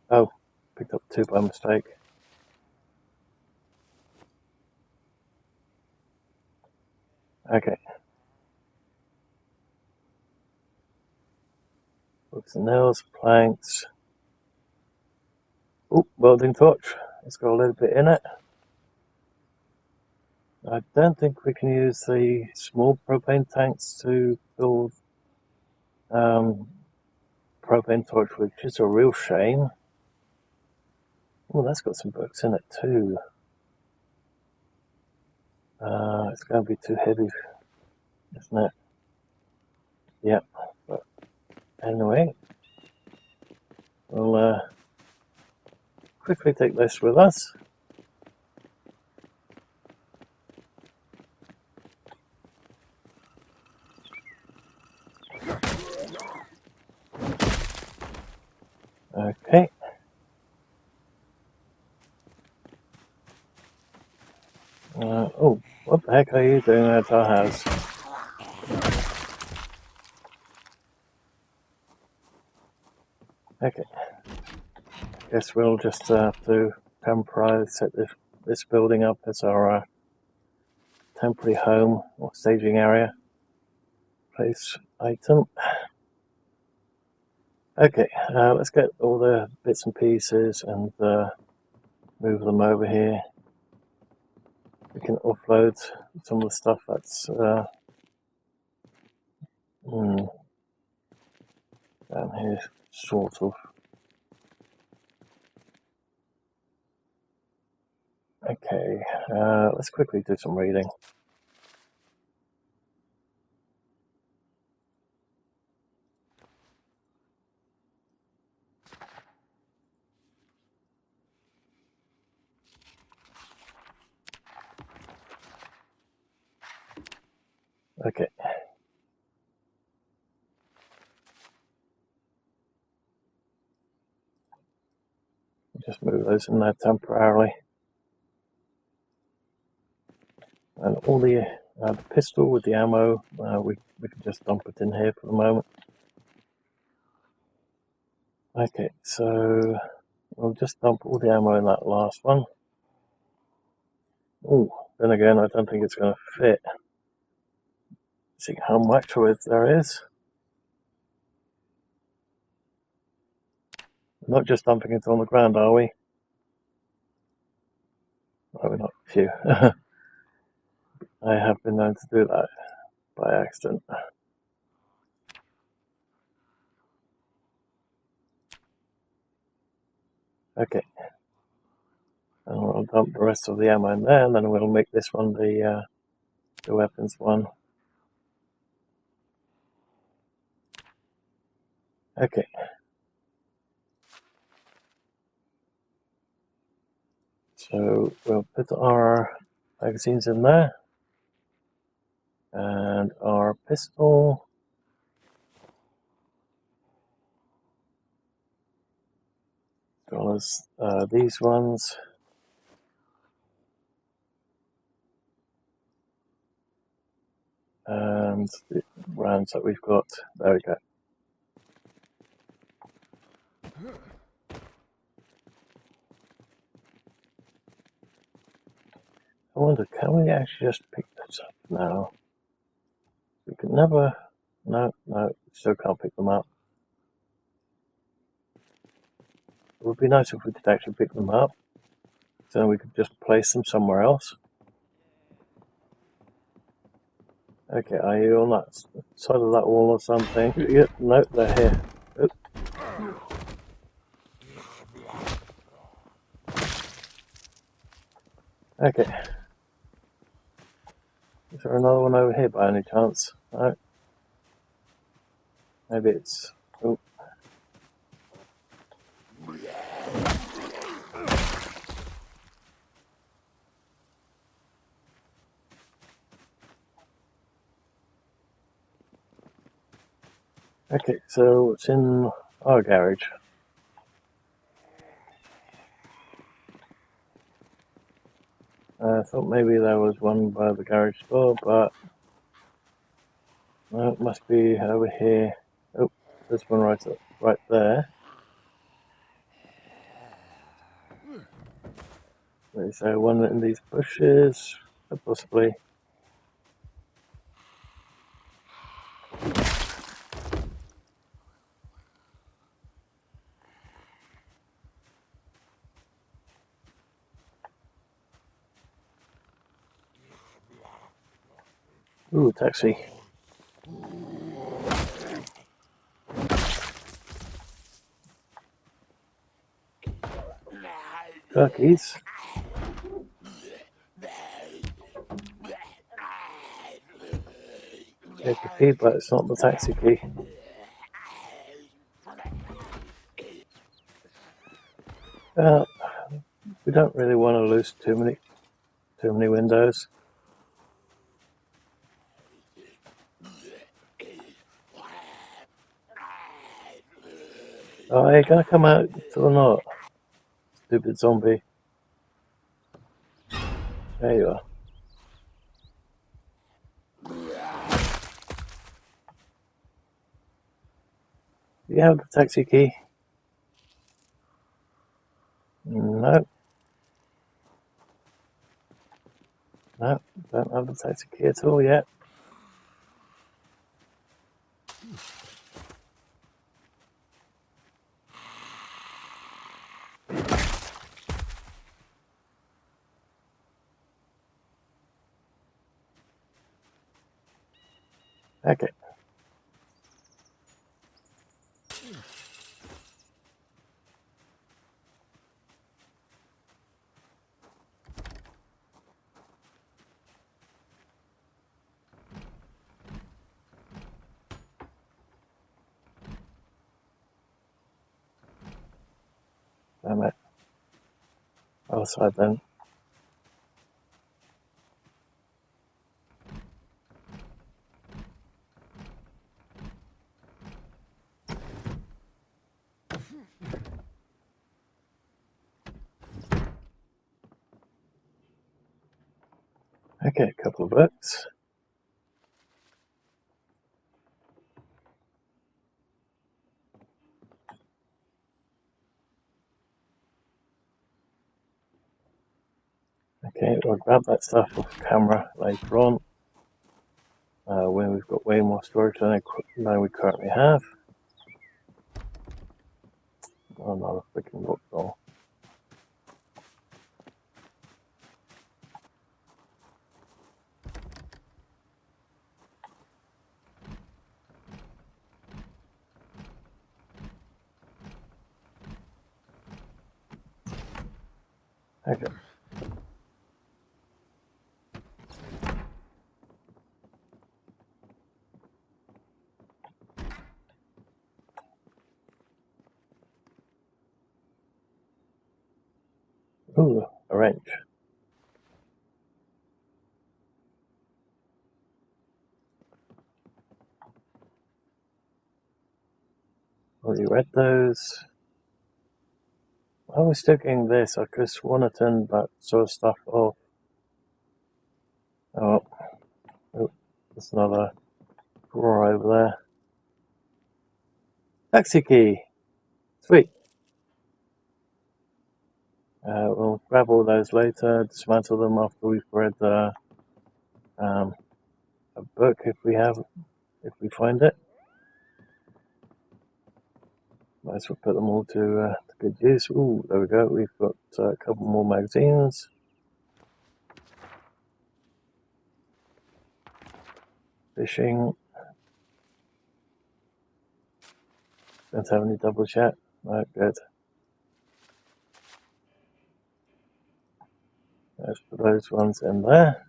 S1: Oh, picked up two by mistake. Okay. Books and nails, planks. Oh, welding torch. It's got a little bit in it. I don't think we can use the small propane tanks to build propane torch, which is a real shame. Oh, that's got some books in it too. It's going to be too heavy, isn't it? Yep. But anyway, we'll quickly take this with us. Okay. Oh, what the heck are you doing at our house? Okay. Guess we'll just have to temporarily set this building up as our temporary home or staging area. Place item. Okay, let's get all the bits and pieces and move them over here. We can offload some of the stuff that's down here, sort of. Okay, let's quickly do some reading. Okay. Just move those in there temporarily. And all the pistol with the ammo, we can just dump it in here for the moment. Okay, so we'll just dump all the ammo in that last one. Oh, then again, I don't think it's going to fit. See how much of it there is. We're not just dumping it on the ground, are we? No, we're not. Phew. I have been known to do that by accident. Okay. And we'll dump the rest of the ammo in there, and then we'll make this one the weapons one. Okay. So we'll put our magazines in there, and our pistol. As well as these ones. And the rounds that we've got. There we go. I wonder, can we actually just pick this up now? We can never. No, still can't pick them up. It would be nice if we could actually pick them up. So we could just place them somewhere else. Okay, are you on that side of that wall or something? Yep, no, they're here. Oop. Okay. Is there another one over here by any chance? No. Maybe it's. Oh. Okay, so it's in our garage. I thought maybe there was one by the garage door, but no, it must be over here. Oh, there's one right there. Is there one in these bushes? Possibly. Ooh, taxi. Cookies. There's the key, but it's not the taxi key. We don't really want to lose too many windows. Oh, are you gonna come out or not? Stupid zombie. There you are. Do you have the taxi key? No. No, don't have the taxi key at all yet. Okay. Damn it. Other side then. Okay, a couple of books. Okay, we'll grab that stuff off camera later on when we've got way more storage than we currently have. Oh, another freaking book roll. Okay. Ooh, a wrench. Already read those. I was still getting this. I just want to turn that sort of stuff off. Oh, there's another drawer over there. Taxi key. Sweet. We'll grab all those later, dismantle them after we've read a book if we find it. Might as well put them all to good use. Ooh, there we go. We've got a couple more magazines. Fishing. Don't have any double chat. Right, good. Let's put those ones in there.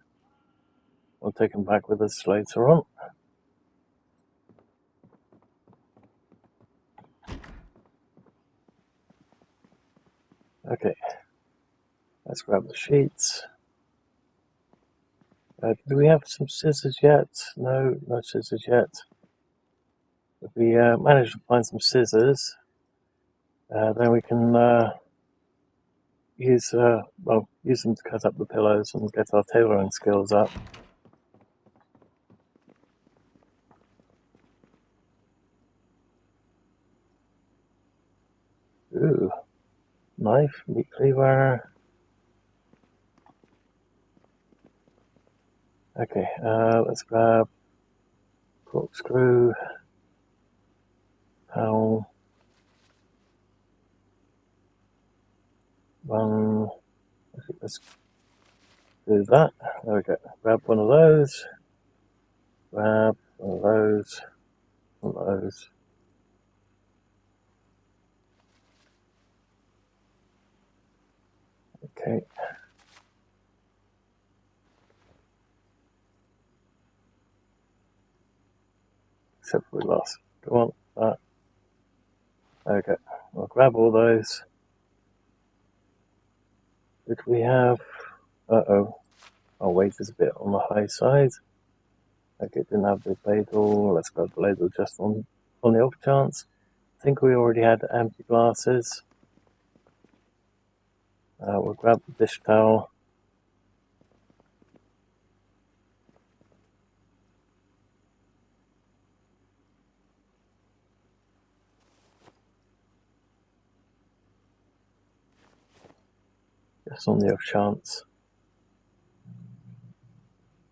S1: We'll take them back with us later on. Okay, let's grab the sheets. Do we have some scissors yet? No, no scissors yet. If we manage to find some scissors, then we can use them to cut up the pillows and get our tailoring skills up. Ooh, knife, meat cleaver. Okay, let's grab corkscrew, towel, one. Let's do that. There we go. Grab one of those. grab one of those, one of those. Okay. Except we lost. Come on, that. Okay, I'll grab all those. Did we have? Uh-oh. Our weight is a bit on the high side. Okay, didn't have the ladle. Let's grab the ladle just on the off chance. I think we already had empty glasses. We'll grab the dish towel. Just on the off chance.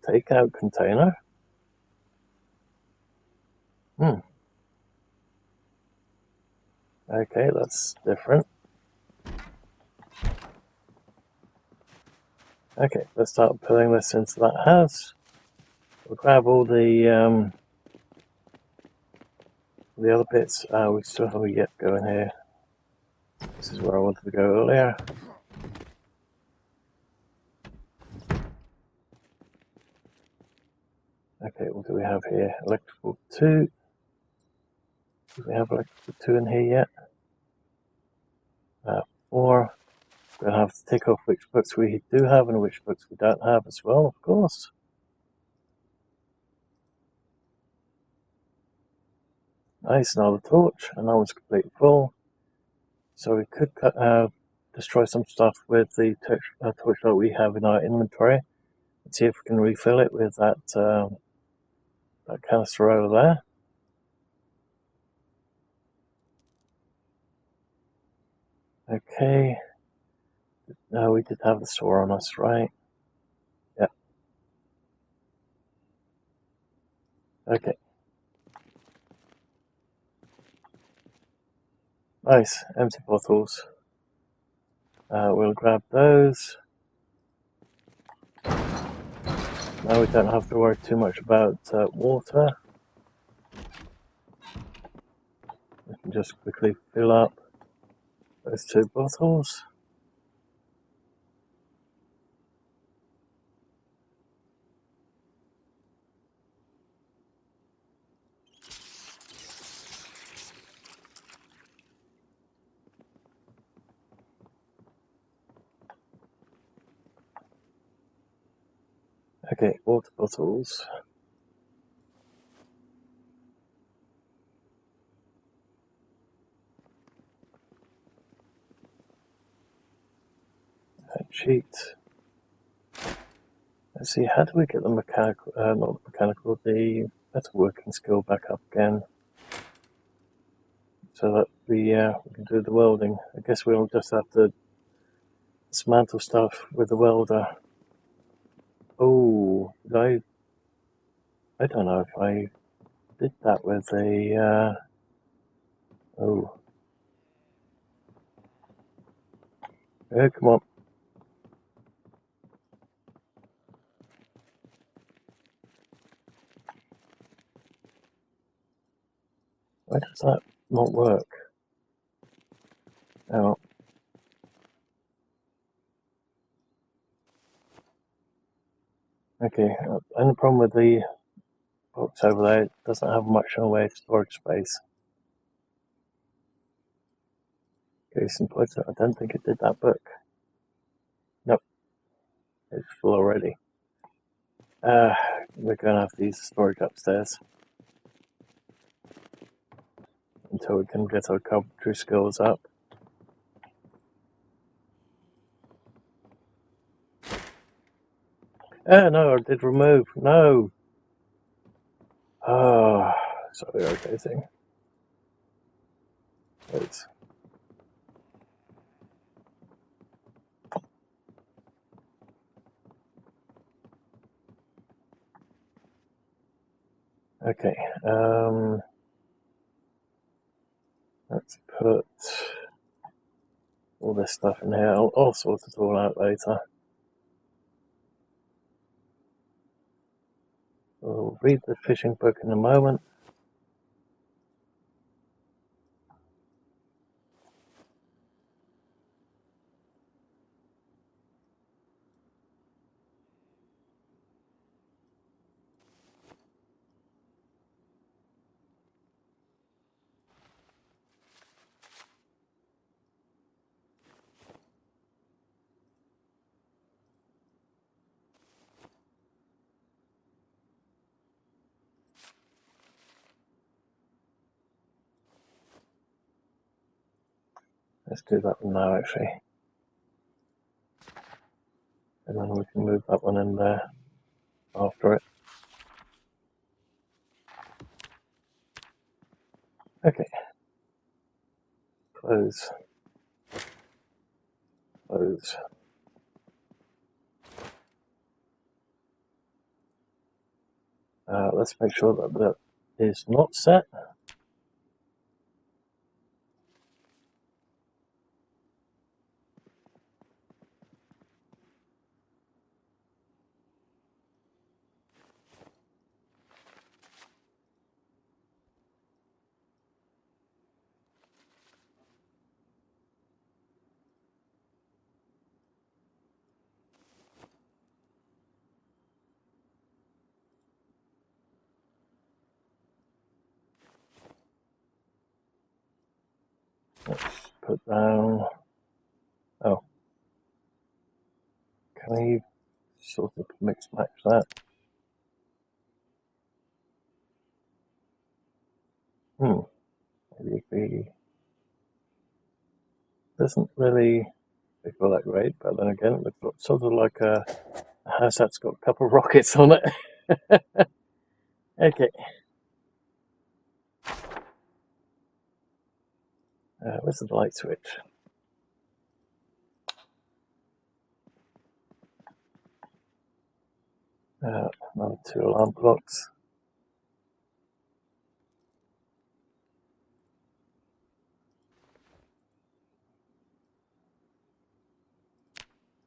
S1: Take out container. Okay, that's different. Okay, let's start putting this into that house. We'll grab all the other bits. We still have a yet going here. This is where I wanted to go earlier. Okay, what do we have here? Electrical 2. Do we have electrical 2 in here yet? 4. We're going to have to tick off which books we do have and which books we don't have as well, of course. Nice, another torch, and that one's completely full. So we could destroy some stuff with the torch that we have in our inventory. Let's see if we can refill it with that canister over there. Okay. No, we did have the saw on us, right? Yeah. Okay. Nice, empty bottles. We'll grab those. Now we don't have to worry too much about water. We can just quickly fill up those 2 bottles. Okay, water bottles. Sheet. Let's see, how do we get the mechanical, not the mechanical, the metalworking skill back up again? So that we can do the welding. I guess we'll just have to dismantle stuff with the welder. Oh, I don't know if I did that with a, oh. Yeah, come on. Why does that not work? Oh. Okay, and the problem with the box over there, it doesn't have much in the way of storage space. Case in point, I don't think it did that book. Nope, it's full already. We're going to have to use the storage upstairs until we can get our carpentry skills up. No, I did remove. No! Oh, so irritating. Wait. Okay, let's put all this stuff in here. I'll sort it all out later. We'll read the fishing book in a moment. Let's do that one now, actually. And then we can move that one in there after it. Okay. Close. Close. Let's make sure that that is not set. Let's put down. Oh, can we sort of mix match that? Maybe we doesn't really feel that great, but then again, it looks sort of like a house that's got a couple of rockets on it. Okay. Where's the light switch? Another 2 alarm clocks.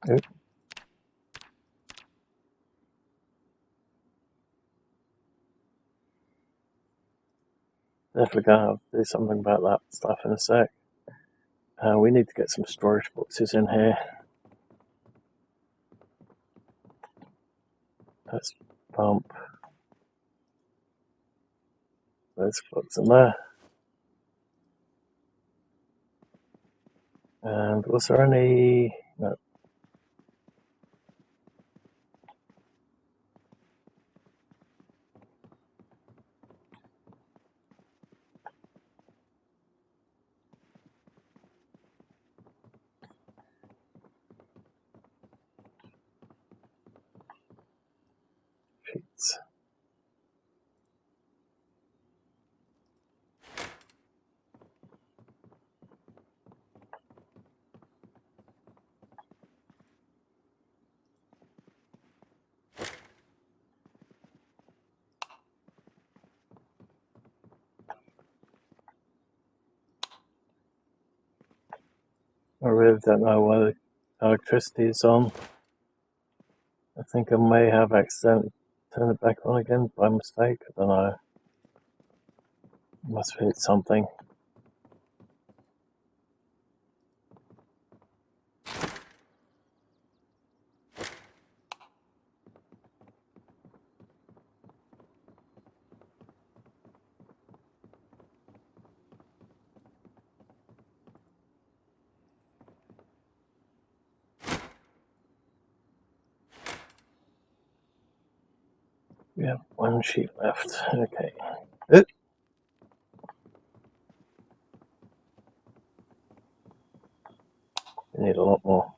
S1: Oop. Definitely gonna have to do something about that stuff in a sec. We need to get some storage boxes in here. Let's pump those plugs in there. And was there any? No. Sheets. I really don't know why the electricity is on. I think I may have accidentally turned it back on again by mistake. I don't know. Must have hit something. We have 1 sheet left. Okay. Oop. We need a lot more.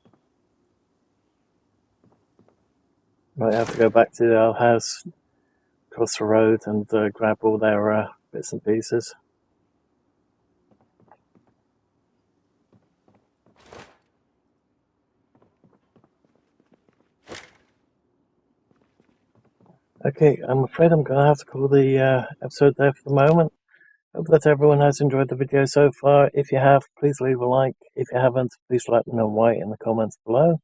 S1: Might have to go back to our house across the road and grab all their bits and pieces. Okay, I'm afraid I'm going to have to call the episode there for the moment. Hope that everyone has enjoyed the video so far. If you have, please leave a like. If you haven't, please let me know why in the comments below.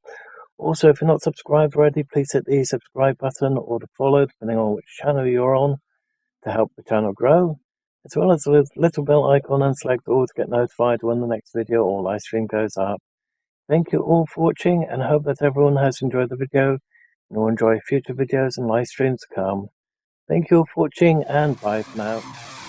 S1: Also, if you're not subscribed already, please hit the subscribe button or the follow, depending on which channel you're on, to help the channel grow, as well as the little bell icon, and select all to get notified when the next video or live stream goes up. Thank you all for watching, and I hope that everyone has enjoyed the video and will enjoy future videos and live streams to come. Thank you all for watching, and bye for now.